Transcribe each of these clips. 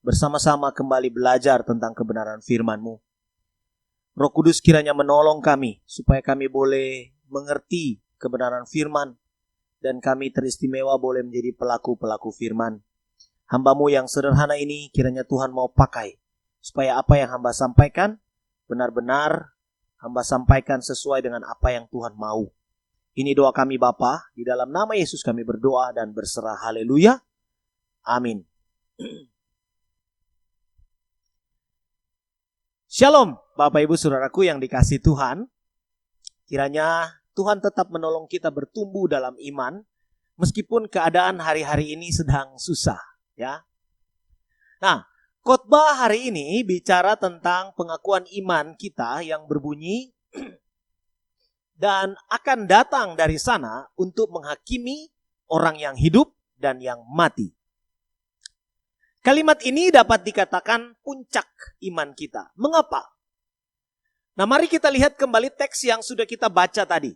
bersama-sama kembali belajar tentang kebenaran firman-Mu. Roh Kudus kiranya menolong kami supaya kami boleh mengerti kebenaran firman dan kami teristimewa boleh menjadi pelaku-pelaku firman. Hamba-Mu yang sederhana ini kiranya Tuhan mau pakai supaya apa yang hamba sampaikan benar-benar hamba sampaikan sesuai dengan apa yang Tuhan mau. Ini doa kami Bapa, di dalam nama Yesus kami berdoa dan berserah. Haleluya. Amin. Shalom Bapak Ibu Saudaraku yang dikasihi Tuhan. Kiranya Tuhan tetap menolong kita bertumbuh dalam iman meskipun keadaan hari-hari ini sedang susah, ya. Nah, khotbah hari ini bicara tentang pengakuan iman kita yang berbunyi dan akan datang dari sana untuk menghakimi orang yang hidup dan yang mati. Kalimat ini dapat dikatakan puncak iman kita. Mengapa? Nah, mari kita lihat kembali teks yang sudah kita baca tadi.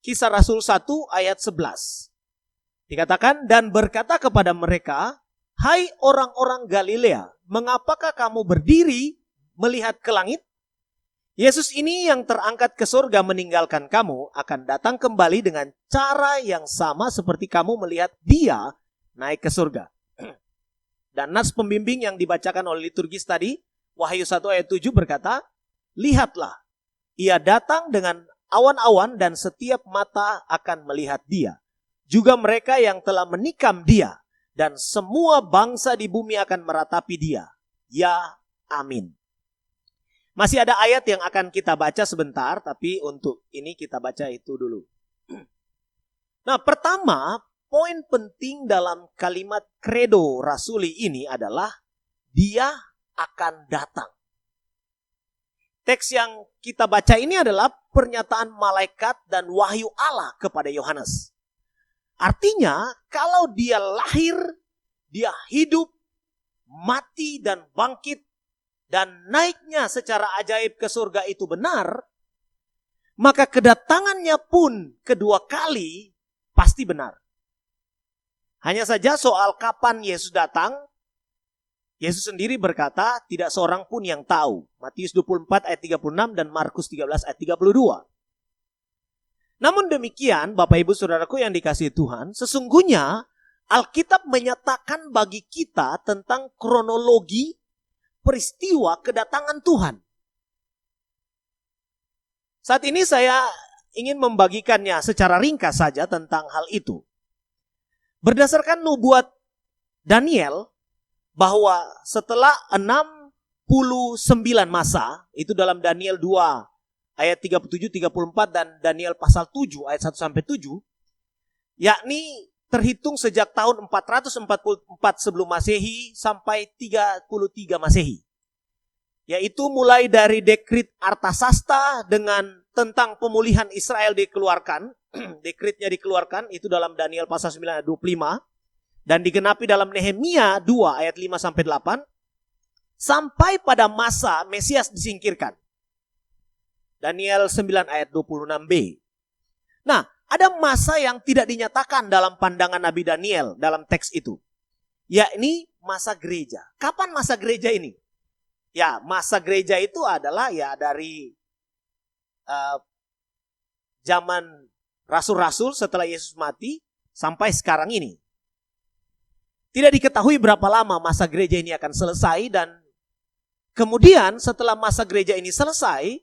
Kisah Rasul 1 ayat 11. Dikatakan, dan berkata kepada mereka, hai orang-orang Galilea, mengapakah kamu berdiri melihat ke langit? Yesus ini yang terangkat ke surga meninggalkan kamu akan datang kembali dengan cara yang sama seperti kamu melihat dia naik ke surga. Dan nas pembimbing yang dibacakan oleh liturgis tadi, Wahyu 1 ayat 7 berkata, lihatlah, ia datang dengan awan-awan dan setiap mata akan melihat dia. Juga mereka yang telah menikam dia dan semua bangsa di bumi akan meratapi dia. Ya, amin. Masih ada ayat yang akan kita baca sebentar, tapi untuk ini kita baca itu dulu. Nah, pertama, poin penting dalam kalimat kredo rasuli ini adalah dia akan datang. Teks yang kita baca ini adalah pernyataan malaikat dan wahyu Allah kepada Yohanes. Artinya, kalau dia lahir, dia hidup, mati dan bangkit, dan naiknya secara ajaib ke surga itu benar, maka kedatangannya pun kedua kali pasti benar. Hanya saja soal kapan Yesus datang, Yesus sendiri berkata tidak seorang pun yang tahu. Matius 24 ayat 36 dan Markus 13 ayat 32. Namun demikian, Bapak Ibu Saudaraku yang dikasihi Tuhan, sesungguhnya Alkitab menyatakan bagi kita tentang kronologi peristiwa kedatangan Tuhan. Saat ini saya ingin membagikannya secara ringkas saja tentang hal itu. Berdasarkan nubuat Daniel, bahwa setelah 69 masa, itu dalam Daniel 2 ayat 37-34 dan Daniel pasal 7 ayat 1-7, yakni terhitung sejak tahun 444 sebelum Masehi sampai 33 Masehi. Yaitu mulai dari dekrit Artasasta dengan tentang pemulihan Israel dikeluarkan, dekritnya dikeluarkan itu dalam Daniel pasal 9 ayat 25 dan digenapi dalam Nehemia 2 ayat 5-8 sampai pada masa Mesias disingkirkan. Daniel 9 ayat 26b. Nah, ada masa yang tidak dinyatakan dalam pandangan Nabi Daniel dalam teks itu, yakni masa gereja. Kapan masa gereja ini? Ya, masa gereja itu adalah ya dari zaman rasul-rasul setelah Yesus mati sampai sekarang ini. Tidak diketahui berapa lama masa gereja ini akan selesai dan kemudian setelah masa gereja ini selesai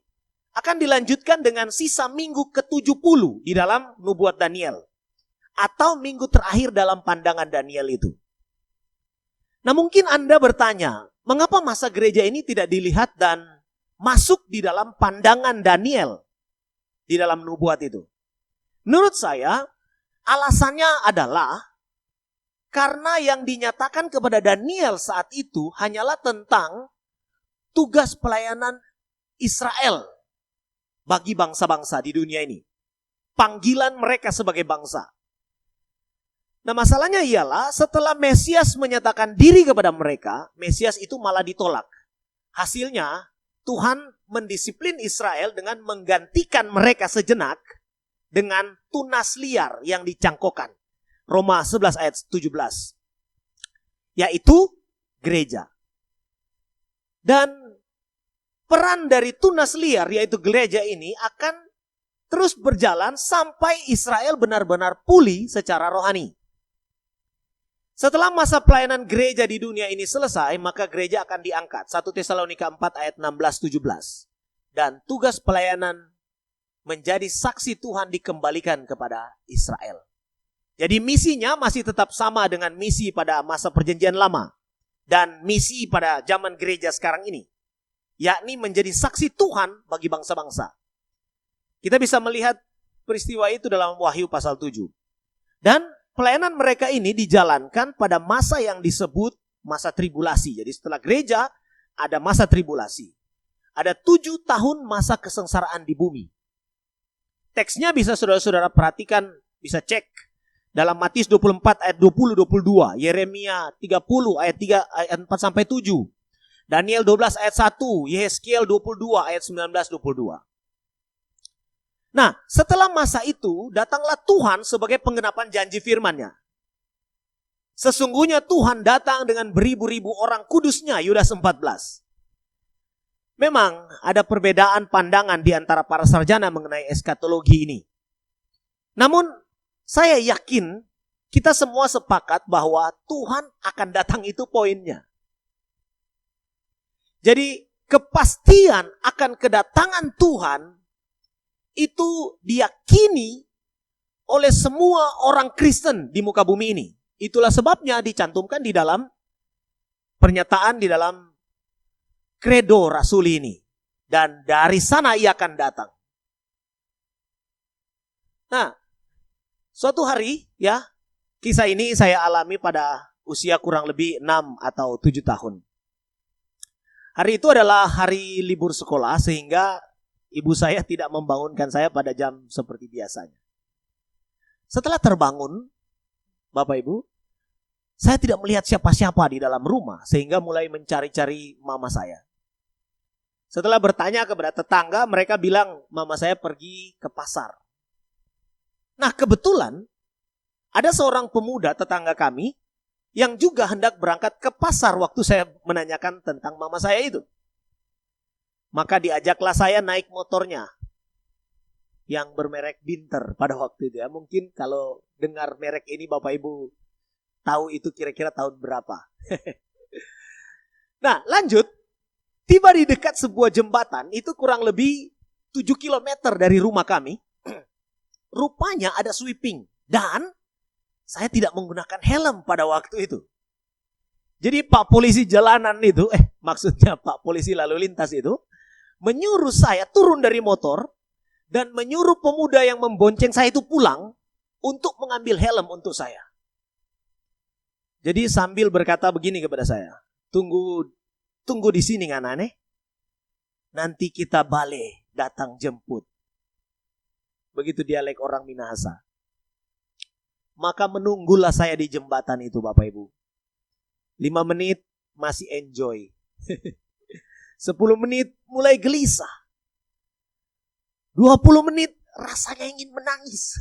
akan dilanjutkan dengan sisa minggu ke-70 di dalam nubuat Daniel. Atau minggu terakhir dalam pandangan Daniel itu. Nah, mungkin Anda bertanya, mengapa masa gereja ini tidak dilihat dan masuk di dalam pandangan Daniel di dalam nubuat itu? Menurut saya, alasannya adalah karena yang dinyatakan kepada Daniel saat itu hanyalah tentang tugas pelayanan Israel bagi bangsa-bangsa di dunia ini. Panggilan mereka sebagai bangsa. Nah, masalahnya ialah setelah Mesias menyatakan diri kepada mereka, Mesias itu malah ditolak. Hasilnya, Tuhan mendisiplin Israel dengan menggantikan mereka sejenak dengan tunas liar yang dicangkokkan. Roma 11 ayat 17. Yaitu gereja. Dan peran dari tunas liar, yaitu gereja ini, akan terus berjalan sampai Israel benar-benar pulih secara rohani. Setelah masa pelayanan gereja di dunia ini selesai, maka gereja akan diangkat. 1 Tesalonika 4 ayat 16-17. Dan tugas pelayanan menjadi saksi Tuhan dikembalikan kepada Israel. Jadi misinya masih tetap sama dengan misi pada masa perjanjian lama. Dan misi pada zaman gereja sekarang ini. Yakni menjadi saksi Tuhan bagi bangsa-bangsa. Kita bisa melihat peristiwa itu dalam Wahyu pasal 7. Dan pelayanan mereka ini dijalankan pada masa yang disebut masa tribulasi. Jadi setelah gereja ada masa tribulasi. Ada 7 tahun masa kesengsaraan di bumi. Teksnya bisa saudara-saudara perhatikan, bisa cek. Dalam Matius 24 ayat 20-22. Yeremia 30 ayat 4-7. Daniel 12 ayat 1. Yehezkiel 22 ayat 19-22. Nah, setelah masa itu, datanglah Tuhan sebagai penggenapan janji firman-Nya. Sesungguhnya Tuhan datang dengan beribu-ribu orang kudusnya, Yudas 14. Memang ada perbedaan pandangan di antara para sarjana mengenai eskatologi ini. Namun, saya yakin kita semua sepakat bahwa Tuhan akan datang, itu poinnya. Jadi, kepastian akan kedatangan Tuhan itu diyakini oleh semua orang Kristen di muka bumi ini. Itulah sebabnya dicantumkan di dalam pernyataan di dalam kredo Rasul ini. Dan dari sana ia akan datang. Nah, suatu hari ya, kisah ini saya alami pada usia kurang lebih 6 atau 7 tahun. Hari itu adalah hari libur sekolah sehingga ibu saya tidak membangunkan saya pada jam seperti biasanya. Setelah terbangun, Bapak Ibu, saya tidak melihat siapa-siapa di dalam rumah sehingga mulai mencari-cari mama saya. Setelah bertanya kepada tetangga, mereka bilang mama saya pergi ke pasar. Nah, kebetulan ada seorang pemuda tetangga kami yang juga hendak berangkat ke pasar waktu saya menanyakan tentang mama saya itu. Maka diajaklah saya naik motornya yang bermerek Binter pada waktu itu ya. Mungkin kalau dengar merek ini Bapak Ibu tahu itu kira-kira tahun berapa. Nah, lanjut. Tiba di dekat sebuah jembatan, itu kurang lebih 7 km dari rumah kami. Rupanya ada sweeping. Dan saya tidak menggunakan helm pada waktu itu. Jadi Pak Polisi jalanan itu, maksudnya Pak Polisi lalu lintas itu, menyuruh saya turun dari motor dan menyuruh pemuda yang membonceng saya itu pulang untuk mengambil helm untuk saya. Jadi sambil berkata begini kepada saya, tunggu di sini nganane, nanti kita balik datang jemput. Begitu dialek orang Minahasa. Maka menunggulah saya di jembatan itu Bapak Ibu. 5 menit masih enjoy. 10 menit mulai gelisah. 20 menit rasanya ingin menangis.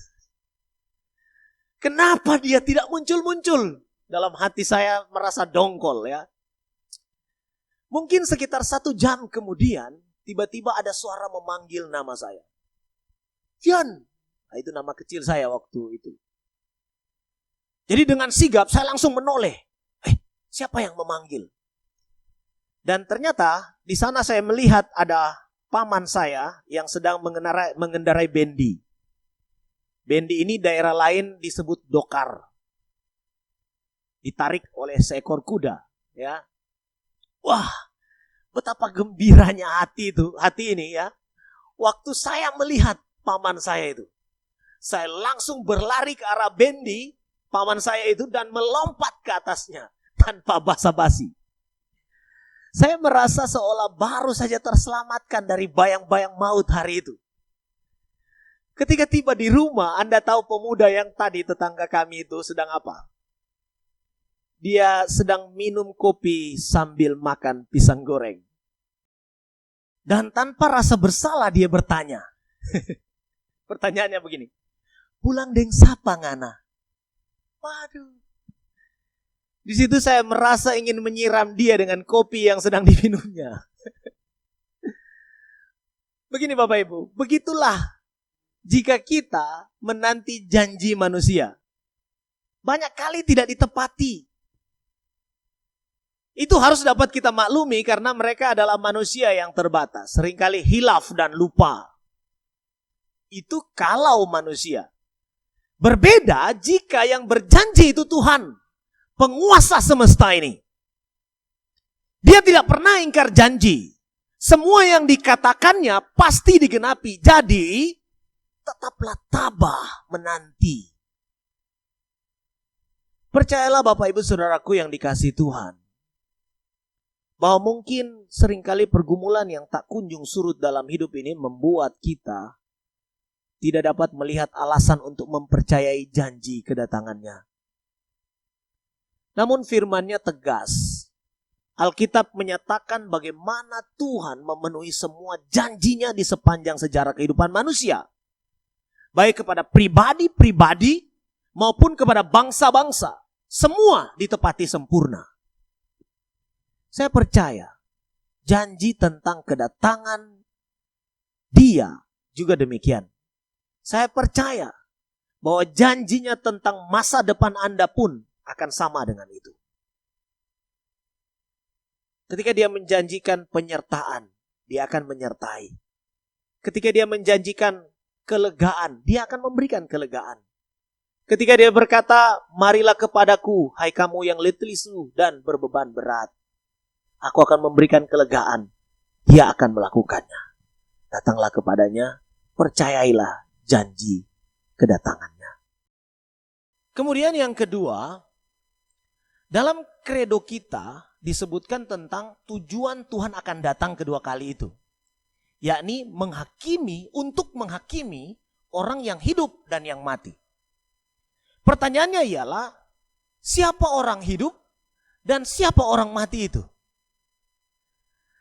Kenapa dia tidak muncul-muncul? Dalam hati saya merasa dongkol ya. Mungkin sekitar 1 jam kemudian, tiba-tiba ada suara memanggil nama saya. Fian, nah, itu nama kecil saya waktu itu. Jadi dengan sigap saya langsung menoleh. Siapa yang memanggil? Dan ternyata di sana saya melihat ada paman saya yang sedang mengendarai bendi. Bendi ini daerah lain disebut dokar. Ditarik oleh seekor kuda, ya. Wah, betapa gembiranya hati ini ya. Waktu saya melihat paman saya itu, saya langsung berlari ke arah bendi paman saya itu dan melompat ke atasnya tanpa basa-basi. Saya merasa seolah baru saja terselamatkan dari bayang-bayang maut hari itu. Ketika tiba di rumah, Anda tahu pemuda yang tadi tetangga kami itu sedang apa? Dia sedang minum kopi sambil makan pisang goreng. Dan tanpa rasa bersalah dia bertanya. Pertanyaannya begini. Pulang deng sapa ngana? Waduh. Di situ saya merasa ingin menyiram dia dengan kopi yang sedang diminumnya. Begini Bapak Ibu, begitulah jika kita menanti janji manusia. Banyak kali tidak ditepati. Itu harus dapat kita maklumi karena mereka adalah manusia yang terbatas. Seringkali hilaf dan lupa. Itu kalau manusia. Berbeda jika yang berjanji itu Tuhan, penguasa semesta ini. Dia tidak pernah ingkar janji. Semua yang dikatakannya pasti digenapi. Jadi, tetaplah tabah menanti. Percayalah Bapak Ibu Saudaraku yang dikasihi Tuhan, bahwa mungkin seringkali pergumulan yang tak kunjung surut dalam hidup ini membuat kita tidak dapat melihat alasan untuk mempercayai janji kedatangannya. Namun firman-Nya tegas. Alkitab menyatakan bagaimana Tuhan memenuhi semua janjinya di sepanjang sejarah kehidupan manusia. Baik kepada pribadi-pribadi maupun kepada bangsa-bangsa. Semua ditepati sempurna. Saya percaya janji tentang kedatangan Dia juga demikian. Saya percaya bahwa janjinya tentang masa depan Anda pun akan sama dengan itu. Ketika Dia menjanjikan penyertaan, Dia akan menyertai. Ketika Dia menjanjikan kelegaan, Dia akan memberikan kelegaan. Ketika Dia berkata, marilah kepadaku, hai kamu yang letih lesu dan berbeban berat. Aku akan memberikan kelegaan. Dia akan melakukannya. Datanglah kepadanya, percayailah janji kedatangannya. Kemudian yang kedua, dalam kredo kita disebutkan tentang tujuan Tuhan akan datang kedua kali itu. Yakni untuk menghakimi orang yang hidup dan yang mati. Pertanyaannya ialah, siapa orang hidup dan siapa orang mati itu?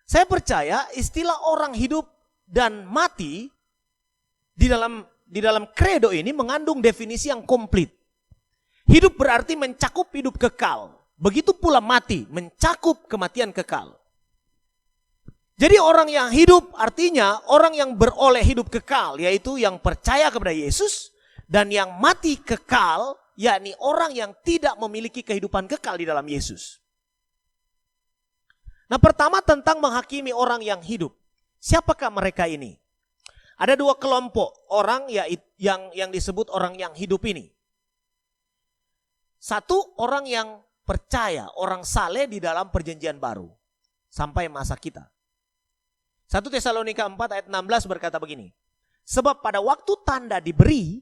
Saya percaya istilah orang hidup dan mati di dalam kredo ini mengandung definisi yang komplit. Hidup berarti mencakup hidup kekal. Begitu pula mati, mencakup kematian kekal. Jadi orang yang hidup artinya orang yang beroleh hidup kekal, yaitu yang percaya kepada Yesus. Dan yang mati kekal, yakni orang yang tidak memiliki kehidupan kekal di dalam Yesus. Nah, pertama tentang menghakimi orang yang hidup. Siapakah mereka ini? Ada dua kelompok orang yang disebut orang yang hidup ini. Satu, orang yang percaya, orang saleh di dalam perjanjian baru. Sampai masa kita. 1 Tesalonika 4 ayat 16 berkata begini. Sebab pada waktu tanda diberi,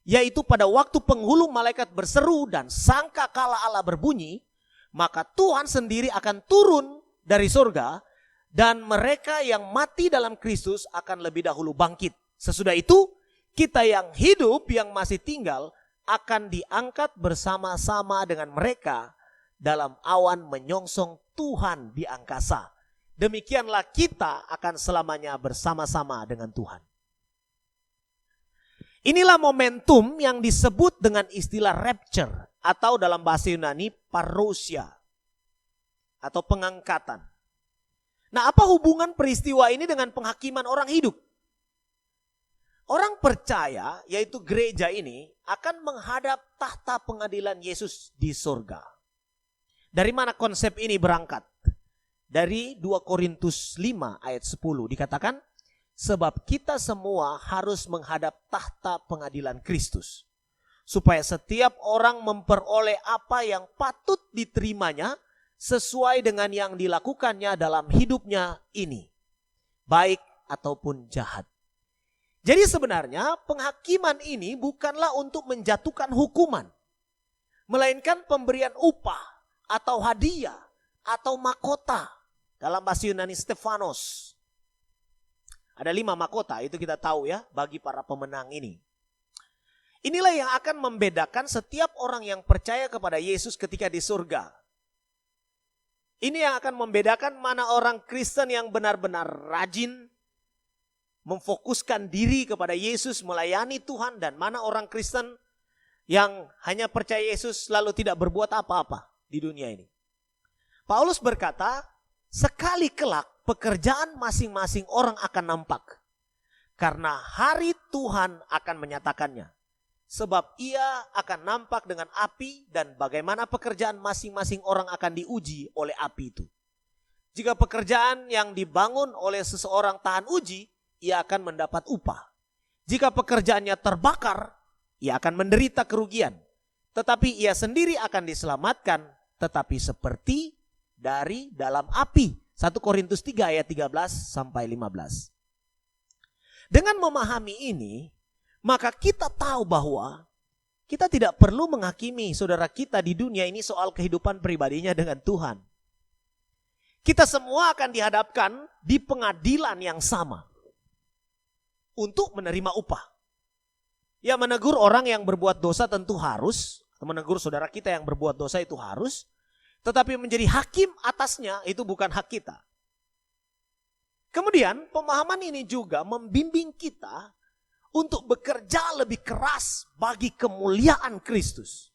yaitu pada waktu penghulu malaikat berseru dan sangkakala Allah berbunyi, maka Tuhan sendiri akan turun dari surga dan mereka yang mati dalam Kristus akan lebih dahulu bangkit. Sesudah itu, kita yang hidup yang masih tinggal akan diangkat bersama-sama dengan mereka dalam awan menyongsong Tuhan di angkasa. Demikianlah kita akan selamanya bersama-sama dengan Tuhan. Inilah momentum yang disebut dengan istilah rapture atau dalam bahasa Yunani parousia atau pengangkatan. Nah, apa hubungan peristiwa ini dengan penghakiman orang hidup? Orang percaya, yaitu gereja ini, akan menghadap tahta pengadilan Yesus di surga. Dari mana konsep ini berangkat? Dari 2 Korintus 5 ayat 10 dikatakan, sebab kita semua harus menghadap tahta pengadilan Kristus. Supaya setiap orang memperoleh apa yang patut diterimanya sesuai dengan yang dilakukannya dalam hidupnya ini. Baik ataupun jahat. Jadi sebenarnya penghakiman ini bukanlah untuk menjatuhkan hukuman. Melainkan pemberian upah atau hadiah atau mahkota. Dalam bahasa Yunani Stefanos. Ada 5 mahkota, itu kita tahu ya, bagi para pemenang ini. Inilah yang akan membedakan setiap orang yang percaya kepada Yesus ketika di surga. Ini yang akan membedakan mana orang Kristen yang benar-benar rajin, memfokuskan diri kepada Yesus, melayani Tuhan, dan mana orang Kristen yang hanya percaya Yesus lalu tidak berbuat apa-apa. di dunia ini. Paulus berkata, sekali kelak pekerjaan masing-masing orang akan nampak. Karena hari Tuhan akan menyatakannya. Sebab ia akan nampak dengan api dan bagaimana pekerjaan masing-masing orang akan diuji oleh api itu. Jika pekerjaan yang dibangun oleh seseorang tahan uji, ia akan mendapat upah. Jika pekerjaannya terbakar, ia akan menderita kerugian. Tetapi ia sendiri akan diselamatkan, tetapi seperti dari dalam api. 1 Korintus 3 ayat 13 sampai 15. Dengan memahami ini, maka kita tahu bahwa kita tidak perlu menghakimi saudara kita di dunia ini soal kehidupan pribadinya dengan Tuhan. Kita semua akan dihadapkan di pengadilan yang sama untuk menerima upah. Ya, menegur orang yang berbuat dosa tentu harus, menegur saudara kita yang berbuat dosa itu harus, tetapi menjadi hakim atasnya itu bukan hak kita. Kemudian pemahaman ini juga membimbing kita untuk bekerja lebih keras bagi kemuliaan Kristus.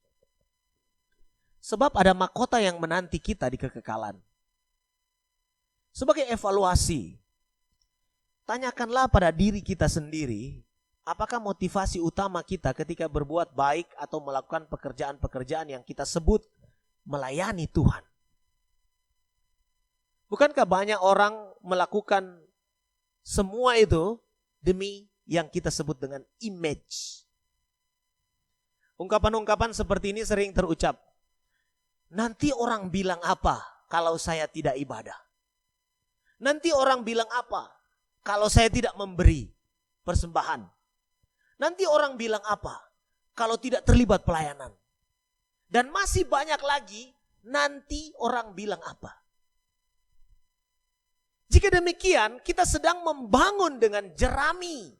Sebab ada mahkota yang menanti kita di kekekalan. Sebagai evaluasi, tanyakanlah pada diri kita sendiri, apakah motivasi utama kita ketika berbuat baik atau melakukan pekerjaan-pekerjaan yang kita sebut melayani Tuhan? Bukankah banyak orang melakukan semua itu demi yang kita sebut dengan image? Ungkapan-ungkapan seperti ini sering terucap. Nanti orang bilang apa kalau saya tidak ibadah? Nanti orang bilang apa kalau saya tidak memberi persembahan? Nanti orang bilang apa kalau tidak terlibat pelayanan? Dan masih banyak lagi, nanti orang bilang apa? Jika demikian, kita sedang membangun dengan jerami.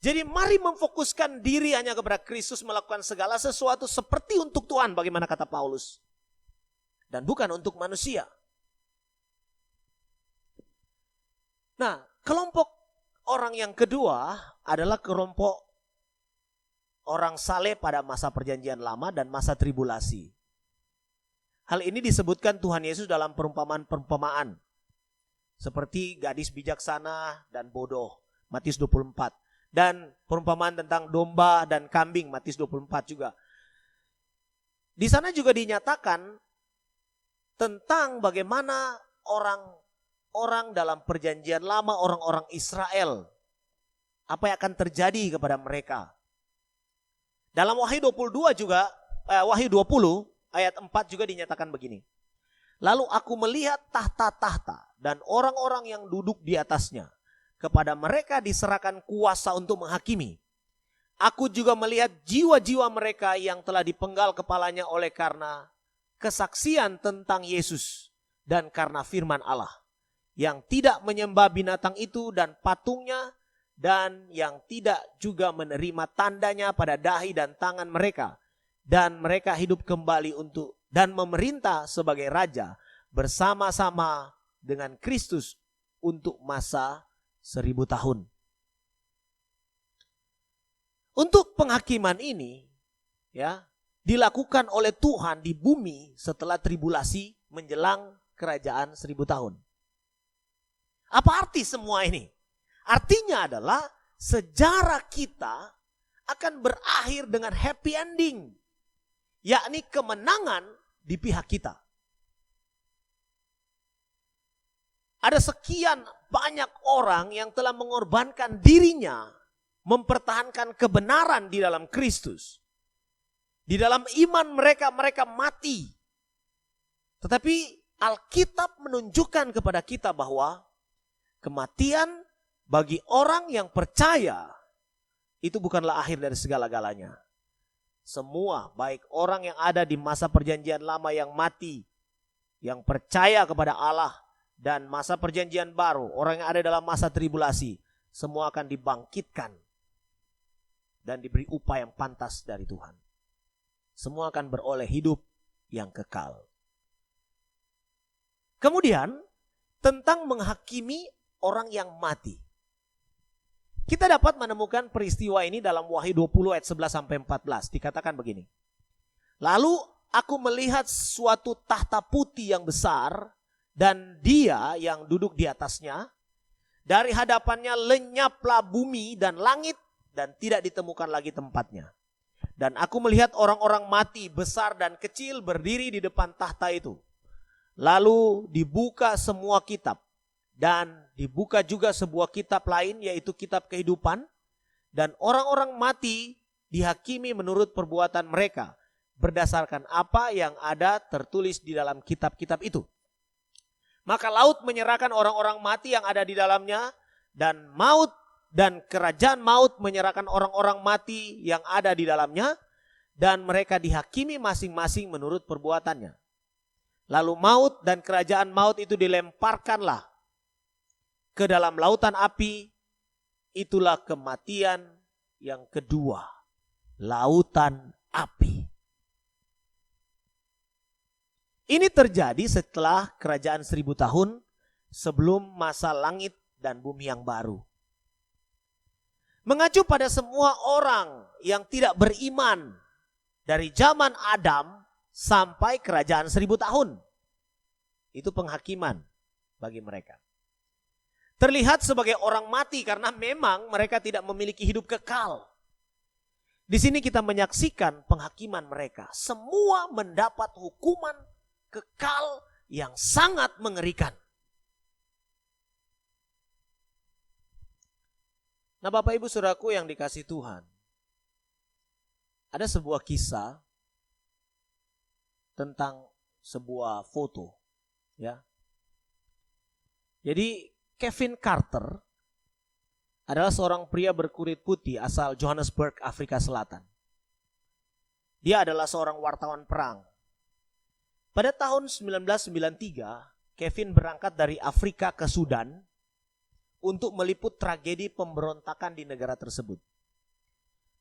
Jadi mari memfokuskan diri hanya kepada Kristus, melakukan segala sesuatu seperti untuk Tuhan, bagaimana kata Paulus. Dan bukan untuk manusia. Nah, kelompok orang yang kedua adalah kelompok orang saleh pada masa perjanjian lama dan masa tribulasi. Hal ini disebutkan Tuhan Yesus dalam perumpamaan-perumpamaan. Seperti gadis bijaksana dan bodoh, Matius 24. Dan perumpamaan tentang domba dan kambing, Matius 24 juga. Di sana juga dinyatakan tentang bagaimana orang dalam perjanjian lama, orang-orang Israel. Apa yang akan terjadi kepada mereka. Dalam Wahyu 22 juga, Wahyu 20 ayat 4 juga dinyatakan begini. Lalu aku melihat tahta-tahta dan orang-orang yang duduk di atasnya. Kepada mereka diserahkan kuasa untuk menghakimi. Aku juga melihat jiwa-jiwa mereka yang telah dipenggal kepalanya oleh karena kesaksian tentang Yesus dan karena firman Allah. Yang tidak menyembah binatang itu dan patungnya, dan yang tidak juga menerima tandanya pada dahi dan tangan mereka. Dan mereka hidup kembali untuk dan memerintah sebagai raja bersama-sama dengan Kristus untuk masa 1000 tahun. Untuk penghakiman ini ya dilakukan oleh Tuhan di bumi setelah tribulasi menjelang kerajaan 1000 tahun. Apa arti semua ini? Artinya adalah sejarah kita akan berakhir dengan happy ending, yakni kemenangan di pihak kita. Ada sekian banyak orang yang telah mengorbankan dirinya mempertahankan kebenaran di dalam Kristus. Di dalam iman mereka mati. Tetapi Alkitab menunjukkan kepada kita bahwa kematian bagi orang yang percaya itu bukanlah akhir dari segala-galanya. Semua, baik orang yang ada di masa perjanjian lama yang mati, yang percaya kepada Allah, dan masa perjanjian baru, orang yang ada dalam masa tribulasi, semua akan dibangkitkan dan diberi upah yang pantas dari Tuhan. Semua akan beroleh hidup yang kekal. Kemudian tentang menghakimi orang yang mati. Kita dapat menemukan peristiwa ini dalam Wahyu 20 ayat 11 sampai 14. Dikatakan begini. Lalu aku melihat suatu tahta putih yang besar dan dia yang duduk di atasnya. Dari hadapannya lenyaplah bumi dan langit dan tidak ditemukan lagi tempatnya. Dan aku melihat orang-orang mati besar dan kecil berdiri di depan tahta itu. Lalu dibuka semua kitab. Dan dibuka juga sebuah kitab lain yaitu kitab kehidupan. Dan orang-orang mati dihakimi menurut perbuatan mereka. Berdasarkan apa yang ada tertulis di dalam kitab-kitab itu. Maka laut menyerahkan orang-orang mati yang ada di dalamnya. Dan maut dan kerajaan maut menyerahkan orang-orang mati yang ada di dalamnya. Dan mereka dihakimi masing-masing menurut perbuatannya. Lalu maut dan kerajaan maut itu dilemparkanlah ke dalam lautan api. Itulah kematian yang kedua. Lautan api. Ini terjadi setelah kerajaan 1000 tahun sebelum masa langit dan bumi yang baru. Mengacu pada semua orang yang tidak beriman dari zaman Adam sampai kerajaan 1000 tahun. Itu penghakiman bagi mereka. Terlihat sebagai orang mati karena memang mereka tidak memiliki hidup kekal. Di sini kita menyaksikan penghakiman mereka. Semua mendapat hukuman kekal yang sangat mengerikan. Nah, Bapak Ibu Saudaraku yang dikasihi Tuhan. Ada sebuah kisah tentang sebuah foto, ya. Jadi Kevin Carter adalah seorang pria berkulit putih asal Johannesburg, Afrika Selatan. Dia adalah seorang wartawan perang. Pada tahun 1993, Kevin berangkat dari Afrika ke Sudan untuk meliput tragedi pemberontakan di negara tersebut.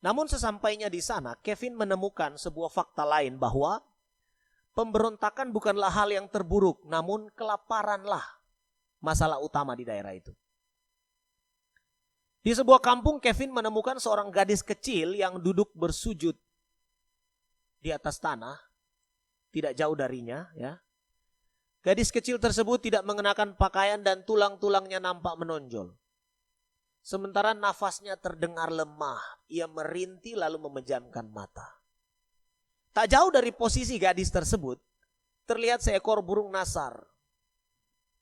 Namun sesampainya di sana, Kevin menemukan sebuah fakta lain bahwa pemberontakan bukanlah hal yang terburuk, namun kelaparanlah masalah utama di daerah itu. Di sebuah kampung, Kevin menemukan seorang gadis kecil yang duduk bersujud di atas tanah, tidak jauh darinya, ya. Gadis kecil tersebut tidak mengenakan pakaian dan tulang-tulangnya nampak menonjol. Sementara nafasnya terdengar lemah, ia merintih lalu memejamkan mata. Tak jauh dari posisi gadis tersebut, terlihat seekor burung nasar,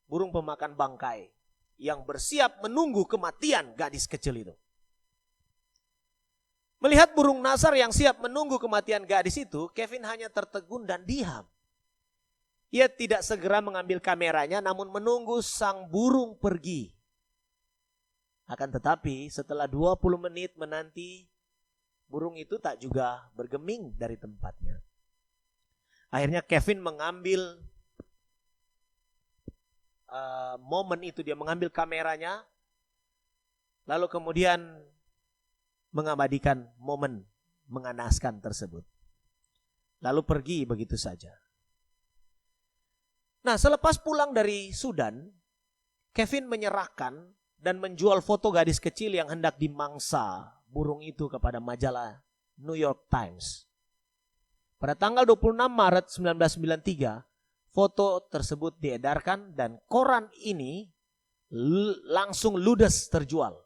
burung pemakan bangkai, yang bersiap menunggu kematian gadis kecil itu. Melihat burung nasar yang siap menunggu kematian gadis itu, Kevin hanya tertegun dan diam. Ia tidak segera mengambil kameranya, namun menunggu sang burung pergi. Akan tetapi setelah 20 menit menanti, burung itu tak juga bergeming dari tempatnya. Akhirnya Kevin mengambil momen itu, dia mengambil kameranya, lalu kemudian mengabadikan momen mengenaskan tersebut. Lalu pergi begitu saja. Nah, selepas pulang dari Sudan, Kevin menyerahkan dan menjual foto gadis kecil yang hendak dimangsa burung itu kepada majalah New York Times. Pada tanggal 26 Maret 1993, foto tersebut diedarkan dan koran ini langsung ludes terjual.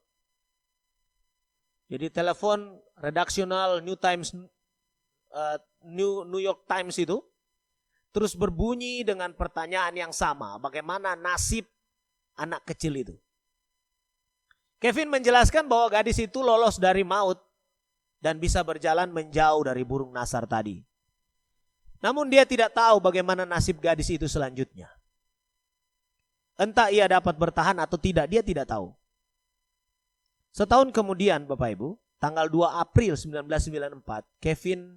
Jadi telepon redaksional New York Times itu terus berbunyi dengan pertanyaan yang sama, bagaimana nasib anak kecil itu. Kevin menjelaskan bahwa gadis itu lolos dari maut dan bisa berjalan menjauh dari burung nasar tadi. Namun dia tidak tahu bagaimana nasib gadis itu selanjutnya. Entah ia dapat bertahan atau tidak, dia tidak tahu. Setahun kemudian Bapak Ibu, tanggal 2 April 1994, Kevin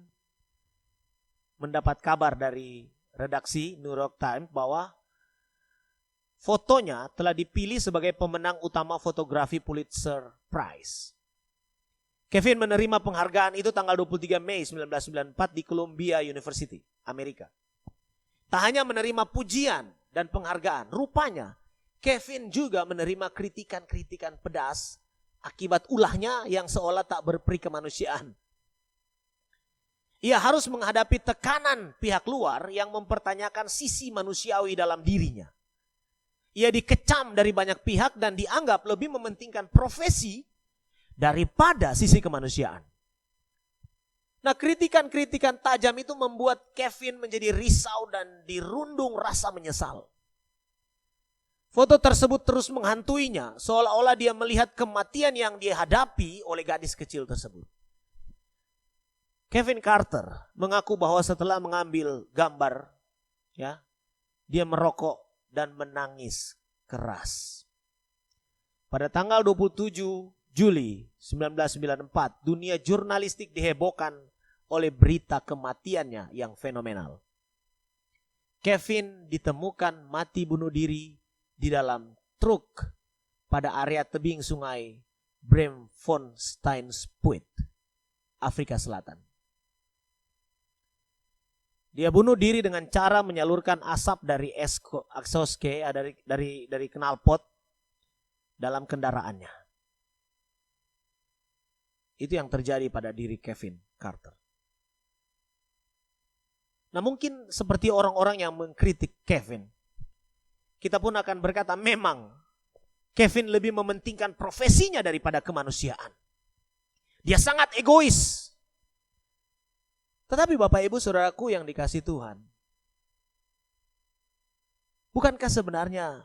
mendapat kabar dari redaksi New York Times bahwa fotonya telah dipilih sebagai pemenang utama fotografi Pulitzer Prize. Kevin menerima penghargaan itu tanggal 23 Mei 1994 di Columbia University, Amerika. Tak hanya menerima pujian dan penghargaan, rupanya Kevin juga menerima kritikan-kritikan pedas Akibat ulahnya yang seolah tak berperi kemanusiaan. Ia harus menghadapi tekanan pihak luar yang mempertanyakan sisi manusiawi dalam dirinya. Ia dikecam dari banyak pihak dan dianggap lebih mementingkan profesi daripada sisi kemanusiaan. Nah, kritikan-kritikan tajam itu membuat Kevin menjadi risau dan dirundung rasa menyesal. Foto tersebut terus menghantuinya, seolah-olah dia melihat kematian yang dia hadapi oleh gadis kecil tersebut. Kevin Carter mengaku bahwa setelah mengambil gambar, dia merokok dan menangis keras. Pada tanggal 27 Juli 1994, dunia jurnalistik dihebohkan oleh berita kematiannya yang fenomenal. Kevin ditemukan mati bunuh diri di dalam truk pada area tebing sungai Braamfontein-Spuit, Afrika Selatan. Dia bunuh diri dengan cara menyalurkan asap dari exhaust dari knalpot dalam kendaraannya. Itu yang terjadi pada diri Kevin Carter. Nah, mungkin seperti orang-orang yang mengkritik Kevin, kita pun akan berkata memang Kevin lebih mementingkan profesinya daripada kemanusiaan. Dia sangat egois. Tetapi Bapak Ibu Saudaraku yang dikasihi Tuhan, bukankah sebenarnya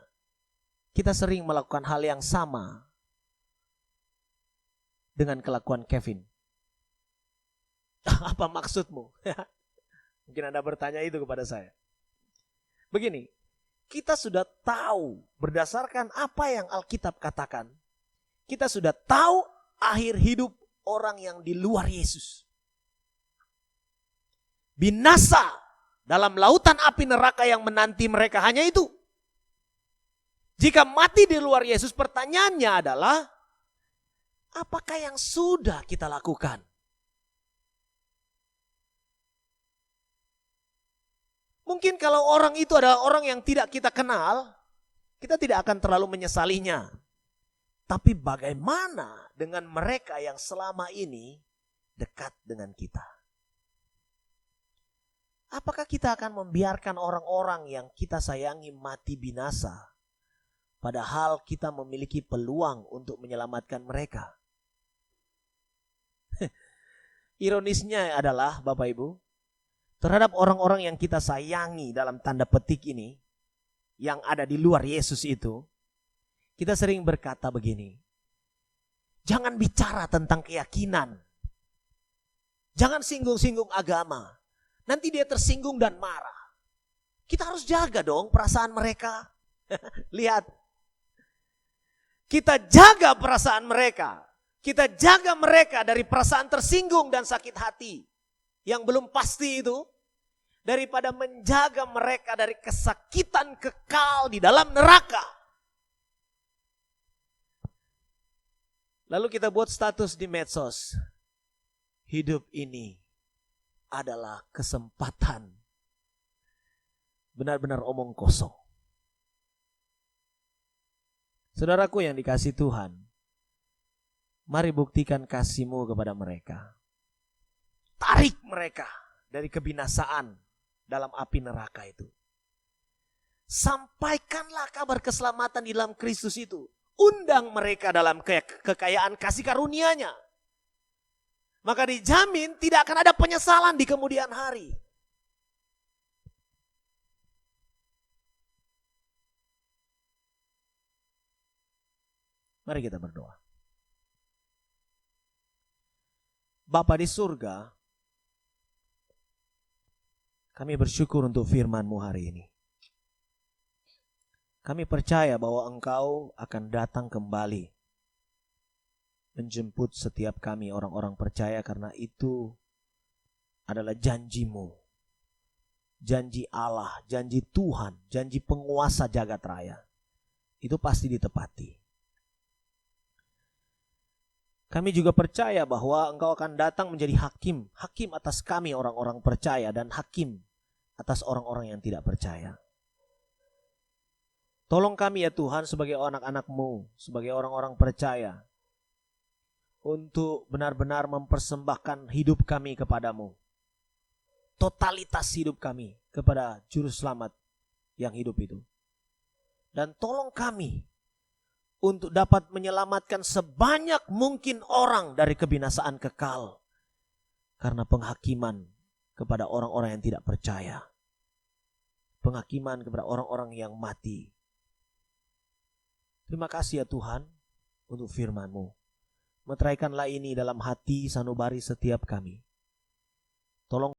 kita sering melakukan hal yang sama dengan kelakuan Kevin? Apa maksudmu? Mungkin Anda bertanya itu kepada saya. Begini, kita sudah tahu berdasarkan apa yang Alkitab katakan, kita sudah tahu akhir hidup orang yang di luar Yesus. Binasa dalam lautan api neraka yang menanti mereka, hanya itu. Jika mati di luar Yesus, pertanyaannya adalah, apakah yang sudah kita lakukan? Mungkin kalau orang itu adalah orang yang tidak kita kenal, kita tidak akan terlalu menyesalinya. Tapi bagaimana dengan mereka yang selama ini dekat dengan kita? Apakah kita akan membiarkan orang-orang yang kita sayangi mati binasa, padahal kita memiliki peluang untuk menyelamatkan mereka? Ironisnya adalah, Bapak Ibu, terhadap orang-orang yang kita sayangi dalam tanda petik ini, yang ada di luar Yesus itu, kita sering berkata begini, jangan bicara tentang keyakinan, jangan singgung-singgung agama. Nanti dia tersinggung dan marah. Kita harus jaga dong perasaan mereka. Lihat. Kita jaga perasaan mereka. Kita jaga mereka dari perasaan tersinggung dan sakit hati. Yang belum pasti itu. Daripada menjaga mereka dari kesakitan kekal di dalam neraka. Lalu kita buat status di medsos. Hidup ini adalah kesempatan. Benar-benar omong kosong. Saudaraku yang dikasihi Tuhan, mari buktikan kasih-Mu kepada mereka. Tarik mereka dari kebinasaan dalam api neraka itu. Sampaikanlah kabar keselamatan di dalam Kristus itu. Undang mereka dalam kekayaan kasih karunia-Nya. Maka dijamin tidak akan ada penyesalan di kemudian hari. Mari kita berdoa. Bapa di surga, kami bersyukur untuk firman-Mu hari ini. Kami percaya bahwa Engkau akan datang kembali menjemput setiap kami orang-orang percaya, karena itu adalah janji-Mu. Janji Allah, janji Tuhan, janji penguasa jagat raya. Itu pasti ditepati. Kami juga percaya bahwa Engkau akan datang menjadi hakim. Hakim atas kami orang-orang percaya dan hakim atas orang-orang yang tidak percaya. Tolong kami ya Tuhan sebagai anak-anak-Mu, sebagai orang-orang percaya, untuk benar-benar mempersembahkan hidup kami kepadamu. Totalitas hidup kami kepada Juru Selamat yang hidup itu. Dan tolong kami untuk dapat menyelamatkan sebanyak mungkin orang dari kebinasaan kekal karena penghakiman kepada orang-orang yang tidak percaya. Penghakiman kepada orang-orang yang mati. Terima kasih ya Tuhan untuk firman-Mu. Meteraikanlah ini dalam hati sanubari setiap kami. Tolong